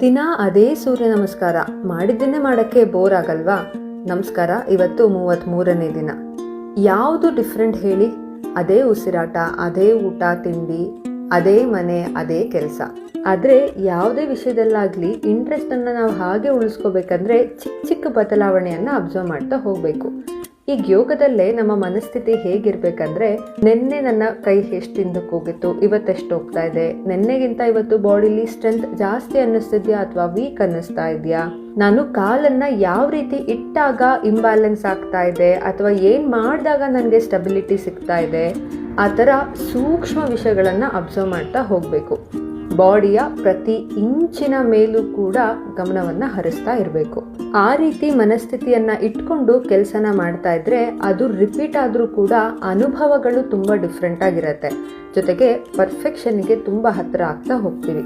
ದಿನ ಅದೇ ಸೂರ್ಯ ನಮಸ್ಕಾರ ಮಾಡಿದ್ದನ್ನೇ ಮಾಡೋಕ್ಕೆ ಬೋರ್ ಆಗಲ್ವಾ? ನಮಸ್ಕಾರ. ಇವತ್ತು 33ನೇ ದಿನ. ಯಾವುದು ಡಿಫ್ರೆಂಟ್ ಹೇಳಿ? ಅದೇ ಉಸಿರಾಟ, ಅದೇ ಊಟ ತಿಂಡಿ, ಅದೇ ಮನೆ, ಅದೇ ಕೆಲಸ. ಆದರೆ ಯಾವುದೇ ವಿಷಯದಲ್ಲಾಗಲಿ ಇಂಟ್ರೆಸ್ಟನ್ನು ನಾವು ಹಾಗೆ ಉಳಿಸ್ಕೋಬೇಕಂದ್ರೆ ಚಿಕ್ಕ ಚಿಕ್ಕ ಬದಲಾವಣೆಯನ್ನು ಅಬ್ಸರ್ವ್ ಮಾಡ್ತಾ ಹೋಗಬೇಕು. ಈಗ ಯೋಗದಲ್ಲೇ ನಮ್ಮ ಮನಸ್ಥಿತಿ ಹೇಗಿರ್ಬೇಕಂದ್ರೆ, ನಿನ್ನೆ ನನ್ನ ಕೈ ಎಷ್ಟು ಹಿಂದಕ್ಕೆ ಹೋಗಿತ್ತು, ಇವತ್ತೆಷ್ಟು ಹೋಗ್ತಾ ಇದೆ, ನಿನ್ನೆಗಿಂತ ಇವತ್ತು ಬಾಡಿಲಿ ಸ್ಟ್ರೆಂತ್ ಜಾಸ್ತಿ ಅನ್ನಿಸ್ತಿದ್ಯಾ ಅಥವಾ ವೀಕ್ ಅನ್ನಿಸ್ತಾ ಇದೆಯಾ, ನಾನು ಕಾಲನ್ನ ಯಾವ ರೀತಿ ಇಟ್ಟಾಗ ಇಂಬ್ಯಾಲೆನ್ಸ್ ಆಗ್ತಾ ಇದೆ ಅಥವಾ ಏನು ಮಾಡಿದಾಗ ನನಗೆ ಸ್ಟೆಬಿಲಿಟಿ ಸಿಗ್ತಾ ಇದೆ, ಆ ಥರ ಸೂಕ್ಷ್ಮ ವಿಷಯಗಳನ್ನು ಅಬ್ಸರ್ವ್ ಮಾಡ್ತಾ ಹೋಗಬೇಕು. ಬಾಡಿಯ ಪ್ರತಿ ಇಂಚಿನ ಮೇಲೂ ಕೂಡ ಗಮನವನ್ನು ಹರಿಸ್ತಾ ಇರಬೇಕು. ಆ ರೀತಿ ಮನಸ್ಥಿತಿಯನ್ನು ಇಟ್ಕೊಂಡು ಕೆಲಸನ ಮಾಡ್ತಾ ಇದ್ರೆ ಅದು ರಿಪೀಟ್ ಆದರೂ ಕೂಡ ಅನುಭವಗಳು ತುಂಬ ಡಿಫ್ರೆಂಟ್ ಆಗಿರುತ್ತೆ. ಜೊತೆಗೆ ಪರ್ಫೆಕ್ಷನ್ಗೆ ತುಂಬ ಹತ್ತಿರ ಆಗ್ತಾ ಹೋಗ್ತೀವಿ.